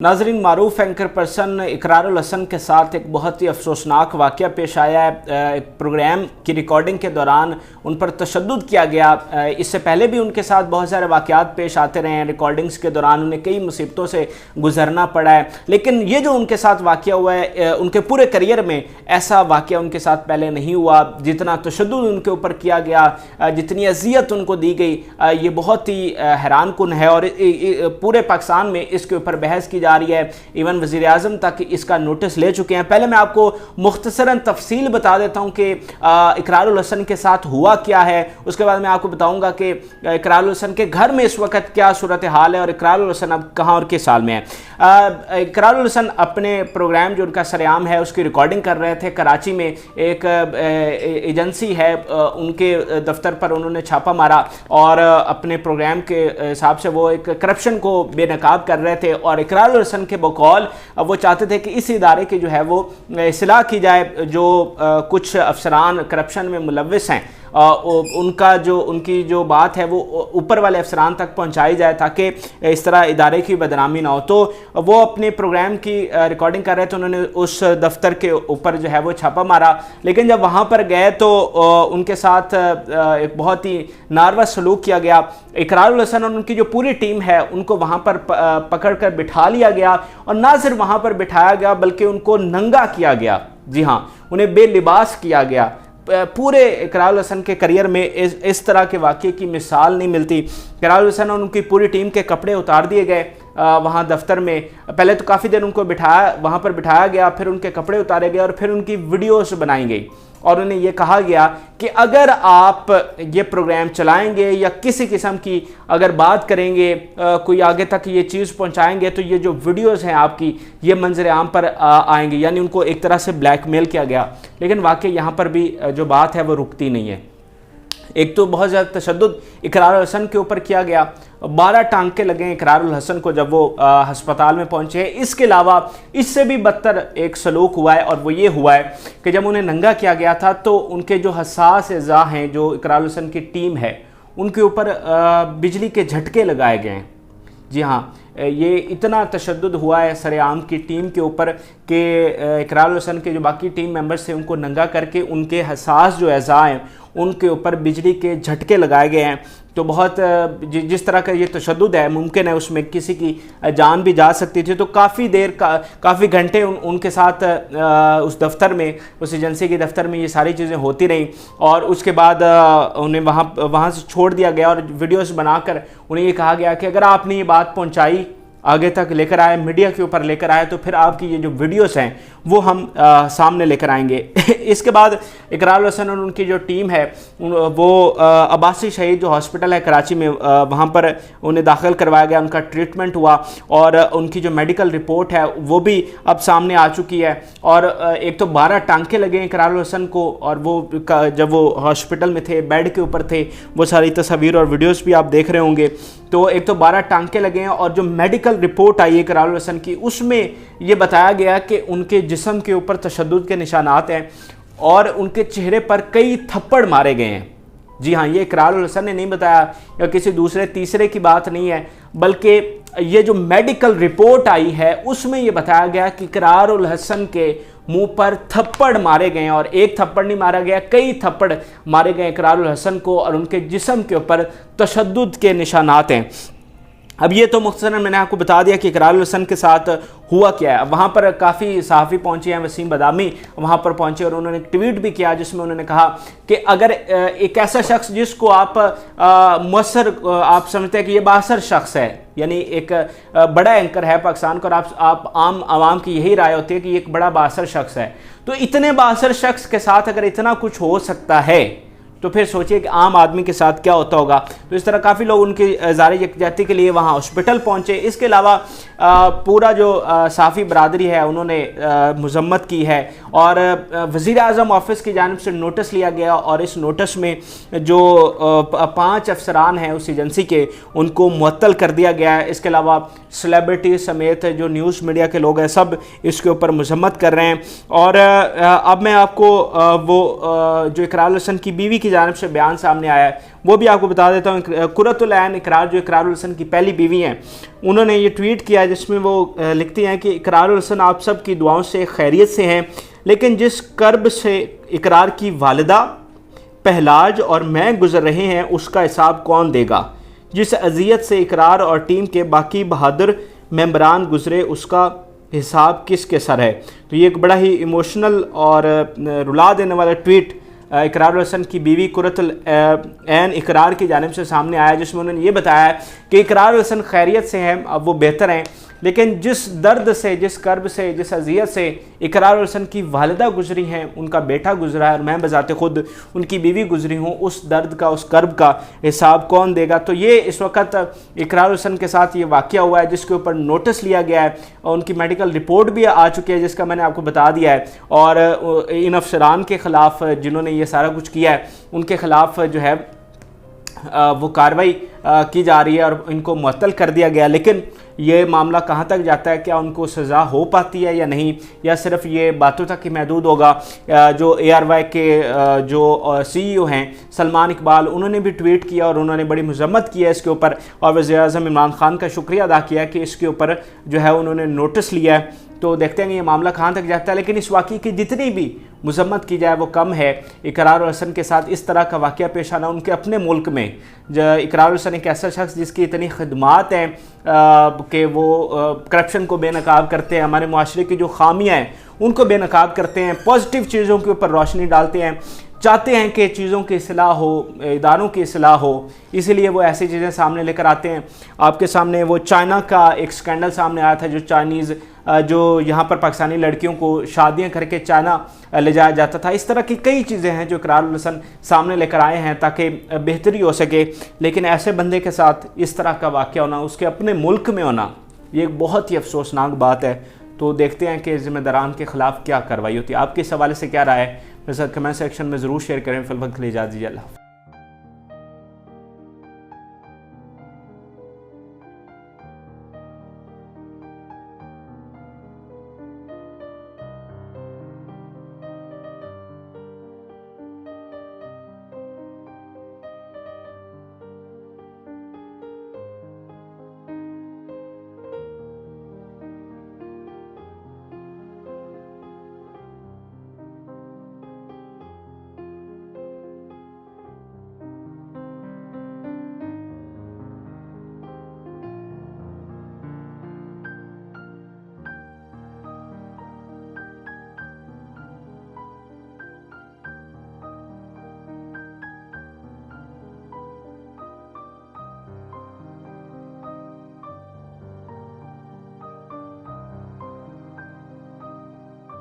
नाजरीन, मारूफ anchor person Ikrarul Hasan के साथ एक बहुत ही अफसोसनाक वाक़या पेश आया है। एक प्रोग्राम की रिकॉर्डिंग के दौरान उन पर तशद्दुद किया गया। इससे पहले भी उनके साथ बहुत सारे वाक़यात पेश आते रहे हैं। रिकॉर्डिंग्स के दौरान उन्हें कई मुसीबतों से गुजरना पड़ा है, लेकिन ये जो उनके साथ वाक़या हुआ है, उनके पूरे करियर में ऐसा वाक़या उनके साथ पहले नहीं हुआ। जितना तशद्दुद उनके ऊपर किया गया, जितनी अजियत उनको दी गई, ये बहुत ही हैरान कुन है और पूरे पाकिस्तान में इसके ऊपर बहस की जा रही है। इवन वज़ीर आज़म तक इसका नोटिस ले चुके हैं। पहले मैं आपको मुख्तसरन तफसील बता देता हूं कि इकरारुल हसन के साथ हुआ क्या है। उसके बाद मैं आपको बताऊंगा कि इकरारुल हसन के घर में इस वक्त क्या सूरत हाल है और इकरारुल हसन अब कहां और किस साल में है। इकरारुल हसन अपने प्रोग्राम जो उनका सरेआम है उसकी रिकॉर्डिंग कर रहे थे कराची में। एक एजेंसी है, उनके दफ्तर पर उन्होंने छापा मारा और अपने प्रोग्राम के हिसाब से वो एक करप्शन को बेनकाब कर रहे थे। और इकरारुल हसन के बकौल वो चाहते थे कि इस इदारे की जो है वो इस्लाह की जाए। जो कुछ अफसरान करप्शन में मुलव्विस हैं, उनकी जो बात है वो ऊपर वाले अफसरान तक पहुंचाई जाए ताकि इस तरह इदारे की बदनामी ना हो। तो वो अपने प्रोग्राम की रिकॉर्डिंग कर रहे थे, उन्होंने उस दफ्तर के ऊपर जो है वो छापा मारा। लेकिन जब वहाँ पर गए तो उनके साथ एक बहुत ही नारवा सलूक किया गया। इकरारुल हसन और उनकी जो पूरी टीम है उनको वहाँ पर पकड़ कर बिठा लिया गया और ना सिर्फ वहाँ पर बिठाया गया बल्कि उनको नंगा किया गया। जी हाँ, उन्हें बेलिबास किया गया। पूरे इकरारुल हसन के करियर में इस तरह के वाक़ये की मिसाल नहीं मिलती। इकरारुल हसन और उनकी पूरी टीम के कपड़े उतार दिए गए वहाँ दफ्तर में। पहले तो काफ़ी देर उनको वहाँ पर बिठाया गया, फिर उनके कपड़े उतारे गए और फिर उनकी वीडियोस बनाई गई और उन्हें यह कहा गया कि अगर आप ये प्रोग्राम चलाएंगे या किसी किस्म की अगर बात करेंगे, कोई आगे तक ये चीज़ पहुंचाएंगे तो ये जो वीडियोस हैं आपकी ये मंजर आम पर आएंगे। यानी उनको एक तरह से ब्लैकमेल किया गया। लेकिन वाकई यहाँ पर भी जो बात है वो रुकती नहीं है। एक तो बहुत ज़्यादा तशद्दुद इकरारुल हसन के ऊपर किया गया। 12 टांके लगे इकरारुल हसन को जब वो हस्पताल में पहुंचे। इसके अलावा इससे भी बदतर एक सलूक हुआ है और वो ये हुआ है कि जब उन्हें नंगा किया गया था तो उनके जो हसास अज़ा हैं, जो इकरारुल हसन की टीम है, उनके ऊपर बिजली के झटके लगाए गए हैं। जी हाँ, ये इतना तशद्दुद हुआ है सरेआम की टीम के ऊपर कि इकरारुल हसन के जो बाकी टीम मेंबर्स थे उनको नंगा करके उनके हसास जो अज़ा हैं उनके ऊपर बिजली के झटके लगाए गए हैं। तो बहुत जिस तरह का ये तशद्दुद है, मुमकिन है उसमें किसी की जान भी जा सकती थी। तो काफ़ी देर काफ़ी घंटे उनके साथ उस दफ्तर में, उस एजेंसी के दफ्तर में ये सारी चीज़ें होती रहीं और उसके बाद उन्हें वहाँ से छोड़ दिया गया और वीडियोस बनाकर उन्हें ये कहा गया कि अगर आपने ये बात पहुँचाई, आगे तक लेकर आए, मीडिया के ऊपर लेकर आए, तो फिर आपकी ये जो वीडियोस हैं वो हम सामने लेकर आएंगे। इसके बाद इकरारुल हसन और उनकी जो टीम है वो अब्बासी शहीद जो हॉस्पिटल है कराची में, वहाँ पर उन्हें दाखिल करवाया गया, उनका ट्रीटमेंट हुआ और उनकी जो मेडिकल रिपोर्ट है वो भी अब सामने आ चुकी है। और एक तो 12 टांके लगे इकरारुल हसन को और वो जब वो हॉस्पिटल में थे, बेड के ऊपर थे, वो सारी तस्वीर और वीडियोज़ भी आप देख रहे होंगे। तो एक तो 12 टांके लगे हैं और जो मेडिकल रिपोर्ट आई है इकरारुल हसन की, उसमें ये बताया गया कि उनके जिस्म के ऊपर तशद्दुद के निशानात हैं और उनके चेहरे पर कई थप्पड़ मारे गए हैं। जी हाँ, ये इकरारुल हसन ने नहीं बताया या किसी दूसरे तीसरे की बात नहीं है, बल्कि ये जो मेडिकल रिपोर्ट आई है उसमें ये बताया गया कि इकरारुल हसन के मुंह पर थप्पड़ मारे गए और एक थप्पड़ नहीं मारा गया, कई थप्पड़ मारे गए इकरारुल हसन को और उनके जिस्म के ऊपर तशद्दुद के निशानात हैं। अब ये तो मुख्तसरन मैंने आपको बता दिया कि इकरारुल हसन के साथ हुआ क्या है। वहाँ पर काफ़ी सहाफ़ी पहुँचे हैं, वसीम बदामी वहाँ पर पहुँचे और उन्होंने ट्वीट भी किया जिसमें उन्होंने कहा कि अगर एक ऐसा शख्स जिसको आप मुअस्सर आप समझते हैं कि ये बासर शख्स है, यानी एक बड़ा एंकर है पाकिस्तान का, और आप आम आवाम की यही राय होती है कि एक बड़ा बासर शख्स है, तो इतने बासर शख्स के साथ अगर इतना कुछ हो सकता है तो फिर सोचिए कि आम आदमी के साथ क्या होता होगा। तो इस तरह काफ़ी लोग उनकी ज़ाहिर यकजहती के लिए वहाँ हॉस्पिटल पहुँचे। इसके अलावा पूरा जो साफ़ी बरादरी है उन्होंने मज़म्मत की है और वज़ीर आज़म ऑफिस की जानिब से नोटिस लिया गया और इस नोटिस में जो 5 अफसरान हैं उस एजेंसी के, उनको मुअत्तल कर दिया गया है। इसके अलावा सेलिब्रिटी समेत जो न्यूज़ मीडिया के लोग हैं सब इसके ऊपर मज़म्मत कर रहे हैं। और अब मैं आपको वो जो इकरारुल हसन की बीवी की की जानिब से बयान सामने आया है, वो भी आपको बता देता हूँ। कुर्रतुल ऐन इकरार, जो इकरारुल हसन की पहली बीवी हैं, उन्होंने ये ट्वीट किया है जिसमें वो लिखती हैं कि इकरारुल हसन आप सब की दुआओं से खैरियत से हैं, लेकिन जिस कर्ब से इकरार की वालिदा, पहलाज और मैं गुजर रहे हैं उसका हिसाब कौन देगा? जिस अजियत से इकरार और टीम के बाकी बहादुर मेंबरान गुजरे उसका हिसाब किसके सर है? तो ये एक बड़ा ही इमोशनल और रुला देने वाला ट्वीट इकरारुल हसन की बीवी कुर्रतुल ऐन इकरार की जानिब से सामने आया, जिसमें उन्होंने ये बताया है कि इकरारुल हसन खैरियत से हैं, अब वो बेहतर हैं, लेकिन जिस दर्द से, जिस कर्ब से, जिस अजियत से इकरारुल हसन की वालिदा गुजरी हैं, उनका बेटा गुजरा है और मैं बजाते खुद उनकी बीवी गुजरी हूँ, उस दर्द का, उस कर्ब का हिसाब कौन देगा? तो ये इस वक्त इकरारुल हसन के साथ ये वाक़या हुआ है जिसके ऊपर नोटिस लिया गया है और उनकी मेडिकल रिपोर्ट भी आ चुकी है जिसका मैंने आपको बता दिया है। और इन अफसरान के ख़िलाफ़ जिन्होंने ये सारा कुछ किया है उनके ख़िलाफ़ जो है वो कार्रवाई की जा रही है और इनको मुअत्तल कर दिया गया। लेकिन ये मामला कहाँ तक जाता है, क्या उनको सज़ा हो पाती है या नहीं, या सिर्फ ये बातों तक ही महदूद होगा? जो ARY के जो CEO हैं सलमान इकबाल, उन्होंने भी ट्वीट किया और उन्होंने बड़ी मज़म्मत की है इसके ऊपर और वज़ीर-ए-आज़म इमरान खान का शुक्रिया अदा किया कि इसके ऊपर जो है उन्होंने नोटिस लिया है। तो देखते हैं ये मामला कहाँ तक जाता है, लेकिन इस वाक़ये की जितनी भी मज़म्मत की जाए वो कम है। इकरारुल हसन के साथ इस तरह का वाक़या पेश आना उनके अपने मुल्क में, इकरारुल हसन एक ऐसा शख्स जिसकी इतनी खिदमात हैं कि वो करप्शन को बेनकाब करते हैं, हमारे मुआशरे की जो खामियाँ हैं उनको बेनकाब करते हैं, पॉजिटिव चीज़ों के ऊपर रोशनी डालते हैं, चाहते हैं कि चीज़ों की इस्लाह हो, इदारों की इस्लाह हो, इसीलिए वो ऐसी चीज़ें सामने लेकर आते हैं। आपके सामने वो चाइना का एक स्कैंडल सामने आया था, जो चाइनीज़ जो यहाँ पर पाकिस्तानी लड़कियों को शादियाँ करके चाइना ले जाया जाता था। इस तरह की कई चीज़ें हैं जो इकरारुल हसन सामने लेकर आए हैं ताकि बेहतरी हो सके, लेकिन ऐसे बंदे के साथ इस तरह का वाक़या होना, उसके अपने मुल्क में होना, ये एक बहुत ही अफसोसनाक बात है। तो देखते हैं कि ज़िम्मेदारान के ख़िलाफ़ क्या कार्रवाई होती है। आपके इस हवाले से क्या राय है, मेरे साथ कमेंट सेक्शन में ज़रूर शेयर करें। फिलहाल के लिए इजाज़त दीजिए, अल्लाह हाफ़िज़।